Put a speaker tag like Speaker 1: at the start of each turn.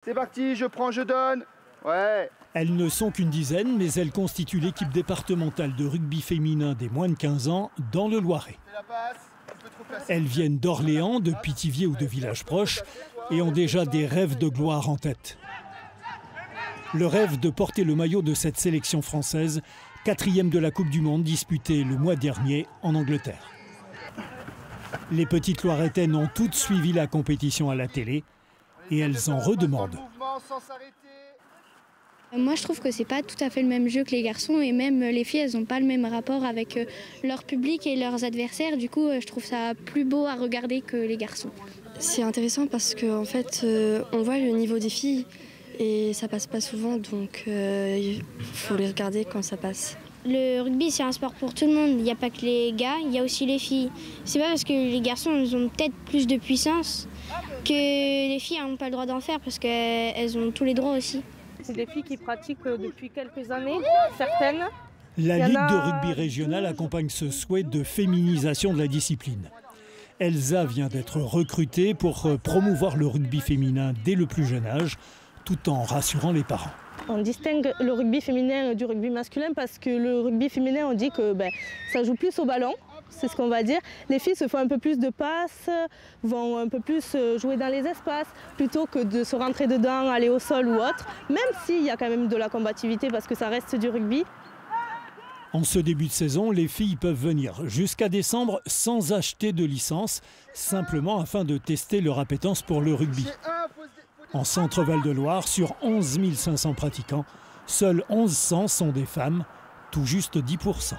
Speaker 1: C'est parti, je prends, je donne. Ouais.
Speaker 2: Elles ne sont qu'une dizaine, mais elles constituent l'équipe départementale de rugby féminin des moins de 15 ans dans le Loiret. Elles viennent d'Orléans, de Pithiviers ou de villages proches et ont déjà des rêves de gloire en tête. Le rêve de porter le maillot de cette sélection française, 4e de la Coupe du Monde disputée le mois dernier en Angleterre. Les petites Loiretaines ont toutes suivi la compétition à la télé et elles en redemandent.
Speaker 3: Moi, je trouve que c'est pas tout à fait le même jeu que les garçons et même les filles, elles n'ont pas le même rapport avec leur public et leurs adversaires. Du coup, je trouve ça plus beau à regarder que les garçons.
Speaker 4: C'est intéressant parce qu'en fait, on voit le niveau des filles et ça passe pas souvent, donc il faut les regarder quand ça passe.
Speaker 3: Le rugby, c'est un sport pour tout le monde. Il n'y a pas que les gars, il y a aussi les filles. C'est pas parce que les garçons ils ont peut-être plus de puissance que les filles n'ont pas le droit d'en faire parce qu'elles ont tous les droits aussi.
Speaker 5: C'est des filles qui pratiquent depuis quelques années, certaines.
Speaker 2: La Ligue de rugby régionale accompagne ce souhait de féminisation de la discipline. Elsa vient d'être recrutée pour promouvoir le rugby féminin dès le plus jeune âge, tout en rassurant les parents.
Speaker 5: On distingue le rugby féminin du rugby masculin parce que le rugby féminin, on dit que ça joue plus au ballon, c'est ce qu'on va dire. Les filles se font un peu plus de passes, vont un peu plus jouer dans les espaces, plutôt que de se rentrer dedans, aller au sol ou autre, même s'il y a quand même de la combativité parce que ça reste du rugby.
Speaker 2: En ce début de saison, les filles peuvent venir jusqu'à décembre sans acheter de licence, simplement afin de tester leur appétence pour le rugby. En Centre-Val de Loire, sur 11 500 pratiquants, seuls 1100 sont des femmes, tout juste 10%.